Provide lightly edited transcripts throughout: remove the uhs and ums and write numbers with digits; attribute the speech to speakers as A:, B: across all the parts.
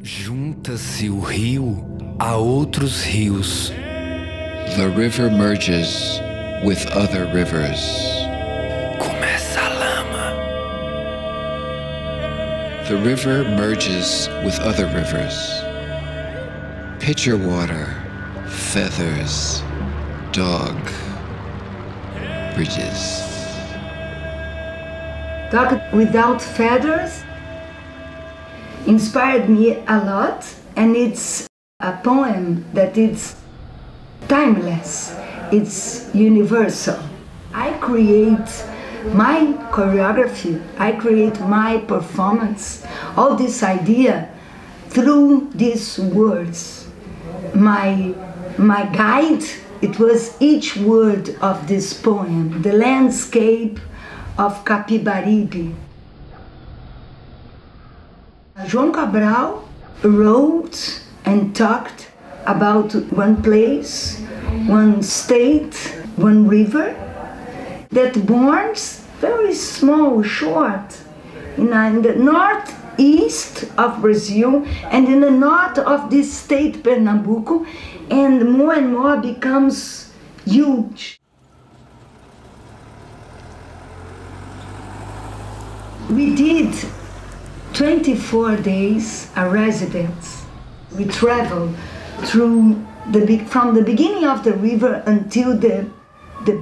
A: Junta-se o rio a outros rios.
B: The river merges with other rivers.
A: Começa a lama.
B: The river merges with other rivers. Pitcher water, feathers, dog, bridges.
C: Dog Without Feathers inspired me a lot, and it's a poem that is timeless, it's universal. I create my choreography, I create my performance, all this idea through these words. My guide, it was each word of this poem, the landscape of Capibaribe. João Cabral wrote and talked about one place, one state, one river that borns very small, short, in the northeast of Brazil and in the north of this state, Pernambuco, and more becomes huge. We did 24 days a residence. We traveled through from the beginning of the river until the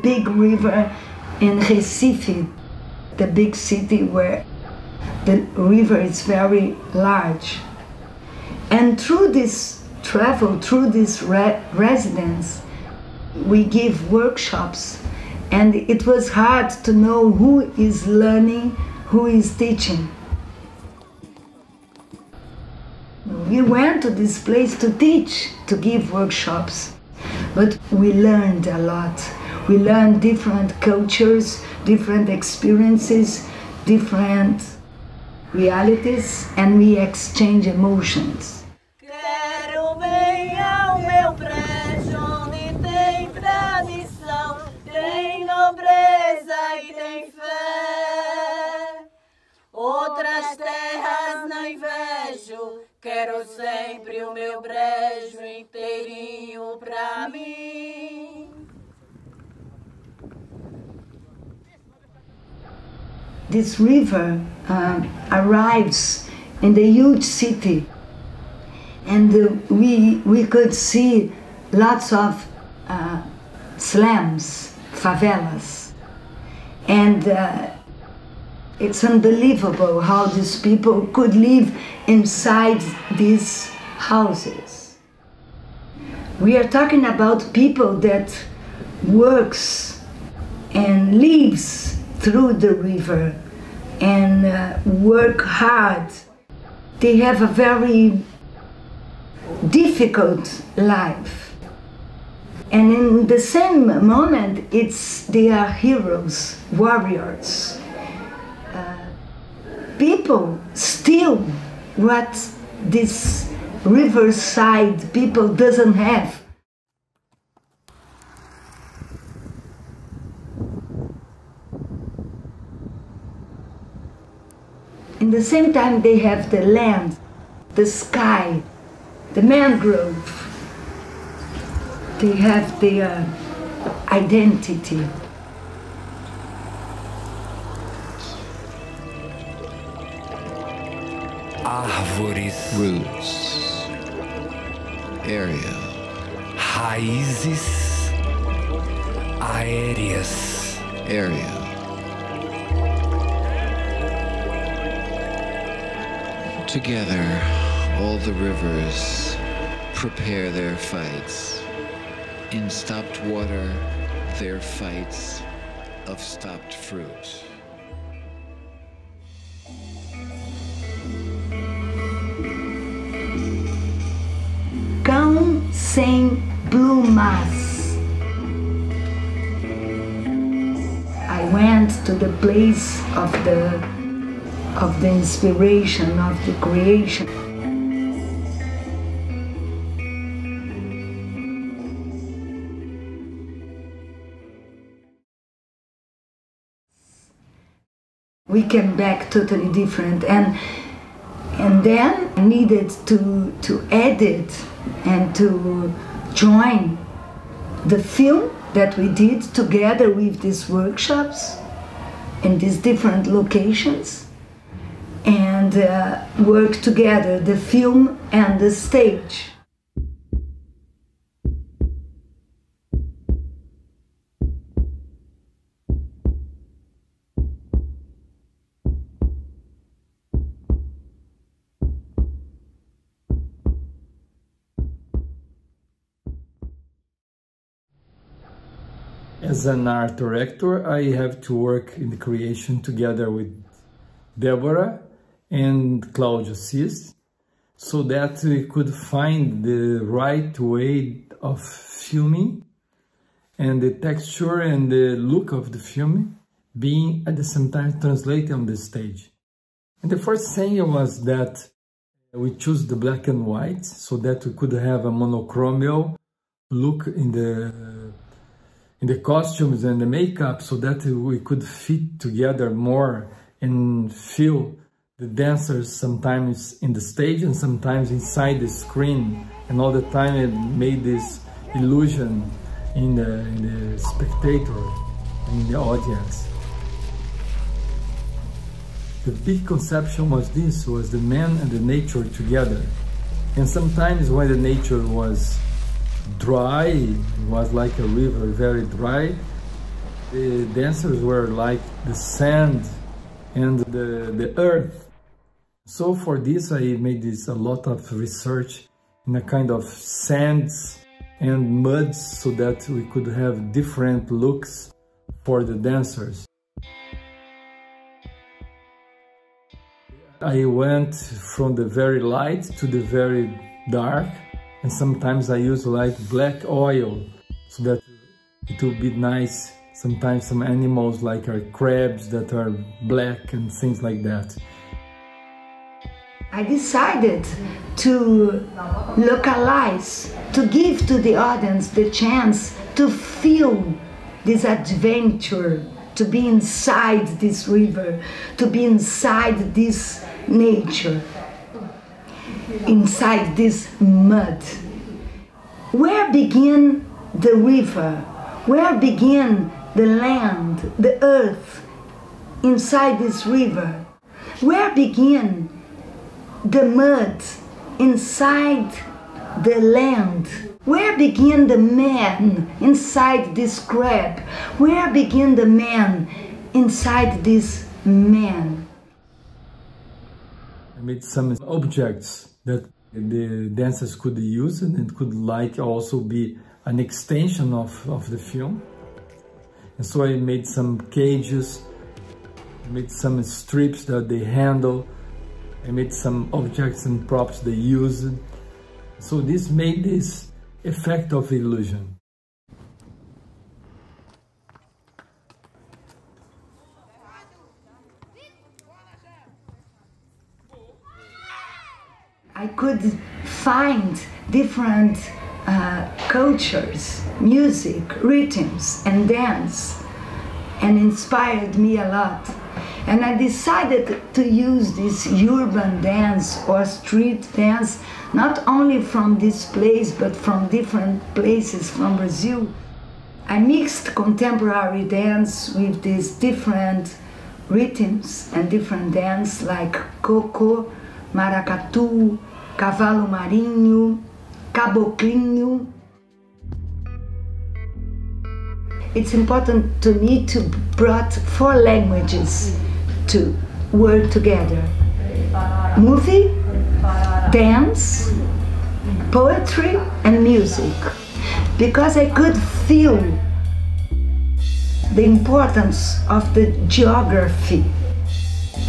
C: big river in Recife, the big city where the river is very large. And through this travel, through this residence, we give workshops, and it was hard to know who is learning, who is teaching. We went to this place to teach, to give workshops, but we learned a lot. We learned different cultures, different experiences, different realities, and we exchange emotions.
D: Quero bem ao meu brejo, onde tem tradição, tem nobreza e tem fé. Outras terras não invejo, quero sempre o meu brejo inteirinho pra mim.
C: This river arrives in the huge city, and we could see lots of slums, favelas, and it's unbelievable how these people could live inside these houses. We are talking about people that works and lives through the river and work hard. They have a very difficult life. And in the same moment, they are heroes, warriors. People steal what this riverside people doesn't have. In the same time, they have the land, the sky, the mangrove. They have their identity.
A: Árvores,
B: Roots. Area.
A: raízes aéreas.
B: Area. Together, all the rivers prepare their fights. In stopped water, their fights of stopped fruit.
C: Cão sem plumas. I went to the place of the inspiration, of the creation. We came back totally different, and And then I needed to edit and to join the film that we did together with these workshops in these different locations, and work together, the film and the stage.
E: As an art director, I have to work in the creation together with Deborah and Claudio Cis, so that we could find the right way of filming and the texture and the look of the film being at the same time translated on the stage. And the first thing was that we chose the black and white so that we could have a monochromal look in the costumes and the makeup, so that we could fit together more and feel the dancers sometimes in the stage and sometimes inside the screen, and all the time it made this illusion in the spectator, in the audience. The big conception was this, was the man and the nature together. And sometimes when the nature was dry, it was like a river, very dry, the dancers were like the sand and the earth. So for this I made a lot of research in a kind of sands and muds, so that we could have different looks for the dancers. I went from the very light to the very dark, and sometimes I use like black oil so that it will be nice. Sometimes some animals like are crabs that are black and things like that.
C: I decided to localize, to give to the audience the chance to feel this adventure, to be inside this river, to be inside this nature, inside this mud. Where began the river? Where began the land, the earth, inside this river? Where began the mud inside the land? Where began the man inside this crab? Where began the man inside this man?
E: I made some objects that the dancers could use and could like also be an extension of the film. And so I made some cages, I made some strips that they handle, I made some objects and props they use. So this made this effect of illusion.
C: I could find different cultures, music, rhythms, and dance, and inspired me a lot. And I decided to use this urban dance or street dance, not only from this place, but from different places from Brazil. I mixed contemporary dance with these different rhythms and different dance like coco, maracatu, cavalo marinho, caboclinho. It's important to me to brought 4 languages to work together: movie, dance, poetry, and music, because I could feel the importance of the geography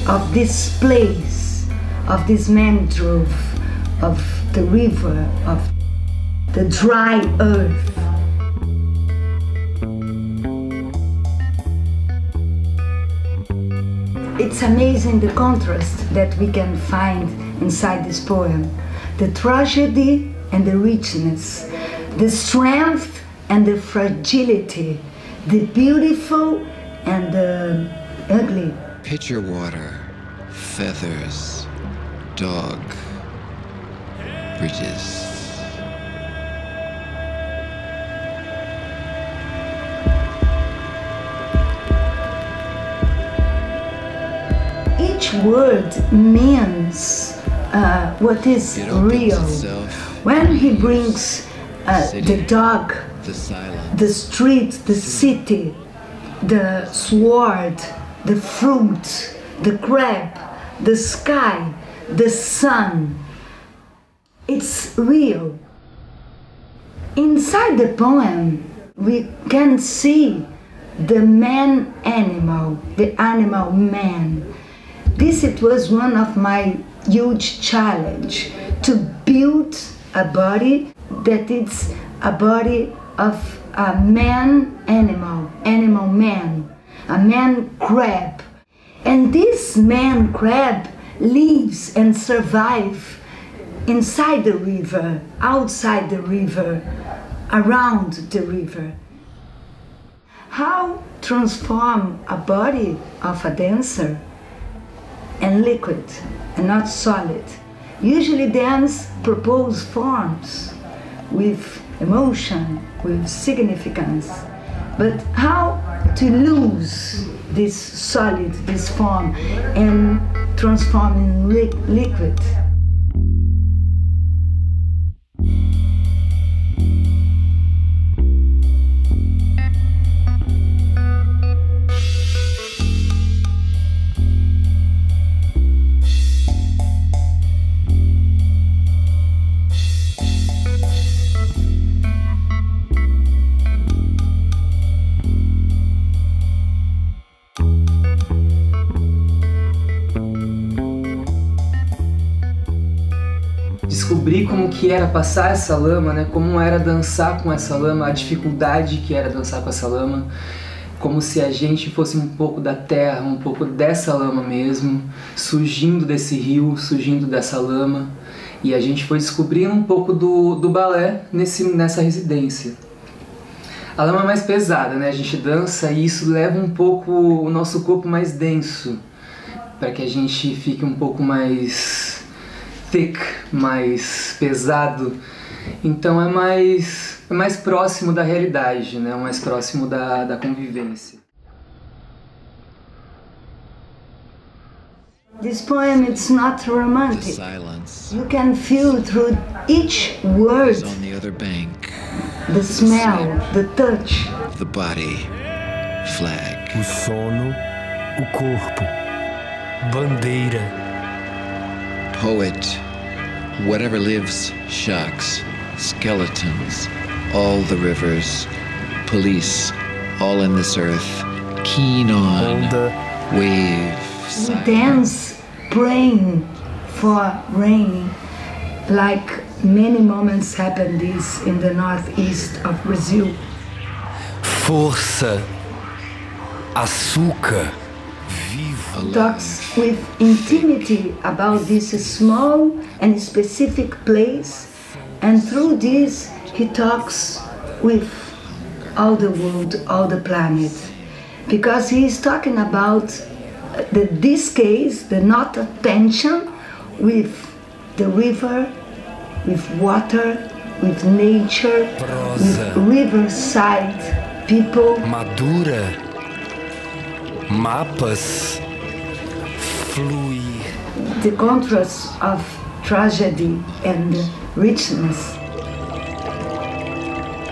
C: of this place, of this mangrove, of the river, of the dry earth. It's amazing the contrast that we can find inside this poem. The tragedy and the richness, the strength and the fragility, the beautiful and the ugly.
B: Pitcher water, feathers, dog bridges.
C: Each word means what is real. When he brings the dog,
B: The silence.
C: the street, the city, the sword, the fruit, the crab, the sky, the sun, it's real. Inside the poem, we can see the man animal, the animal man. This it was one of my huge challenge, to build a body that is a body of a man animal, animal man, a man crab. And this man crab lives and survives inside the river, outside the river, around the river. How transform a body of a dancer and liquid and not solid. Usually dance propose forms with emotion, with significance. But how to lose this solid, this form, and transform in liquid?
F: Descobri como que era passar essa lama, né? Como era dançar com essa lama, a dificuldade que era dançar com essa lama, como se a gente fosse um pouco da terra, um pouco dessa lama mesmo, surgindo desse rio, surgindo dessa lama, e a gente foi descobrindo um pouco do balé nessa residência. A lama é mais pesada, né? A gente dança e isso leva um pouco o nosso corpo mais denso, para que a gente fique um pouco mais thick, mais pesado. Então é mais próximo da realidade, né? Mais próximo da convivência.
C: This poem, it's not
B: The
C: romantic.
B: silence
C: You can feel through each word
B: is on the other bank.
C: the smell, the touch.
B: The body, flag.
A: O sono, o corpo, bandeira,
B: Poet, whatever lives, shocks, skeletons, all the rivers, police, all in this earth, keen on,
A: onda,
B: wave,
C: We
B: silence.
C: dance praying for rain, like many moments happen this in the northeast of Brazil.
A: força, açúcar, vivo.
C: Talks with intimity about this small and specific place, and through this he talks with all the world, all the planet, because he is talking about this case, the not attention with the river, with water, with nature, with riverside people.
A: Madura, mapas, fluir.
C: The contrast of tragedy and richness.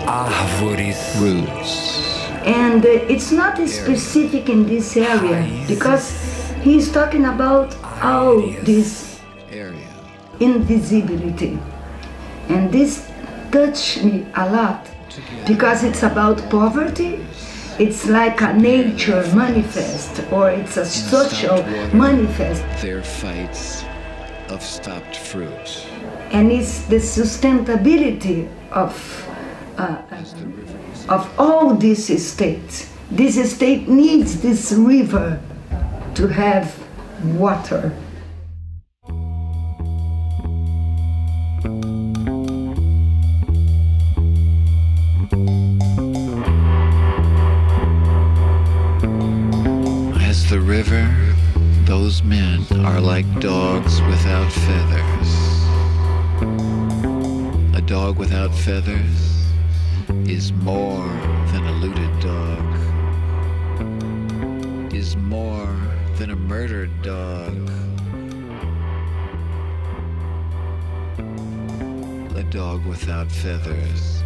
A: Árvores,
B: Roots.
C: And it's not specific in this area because he's talking about all this
B: Area.
C: invisibility. And this touched me a lot because it's about poverty. It's like a nature manifest or it's a social manifest.
B: Their fights of stopped fruit.
C: And it's the sustainability of all these estates. This estate needs this river to have water.
B: As the river, those men are like dogs without feathers. A dog without feathers is more than a looted dog, is more than a murdered dog. A dog without feathers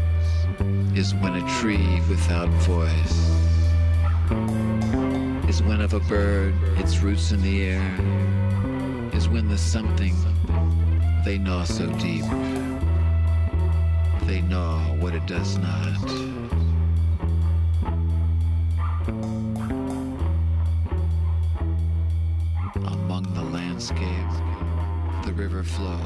B: is when a tree without voice, is when of a bird its roots in the air, is when the something they gnaw so deep, they gnaw what it does not. Among the landscape, the river flowed.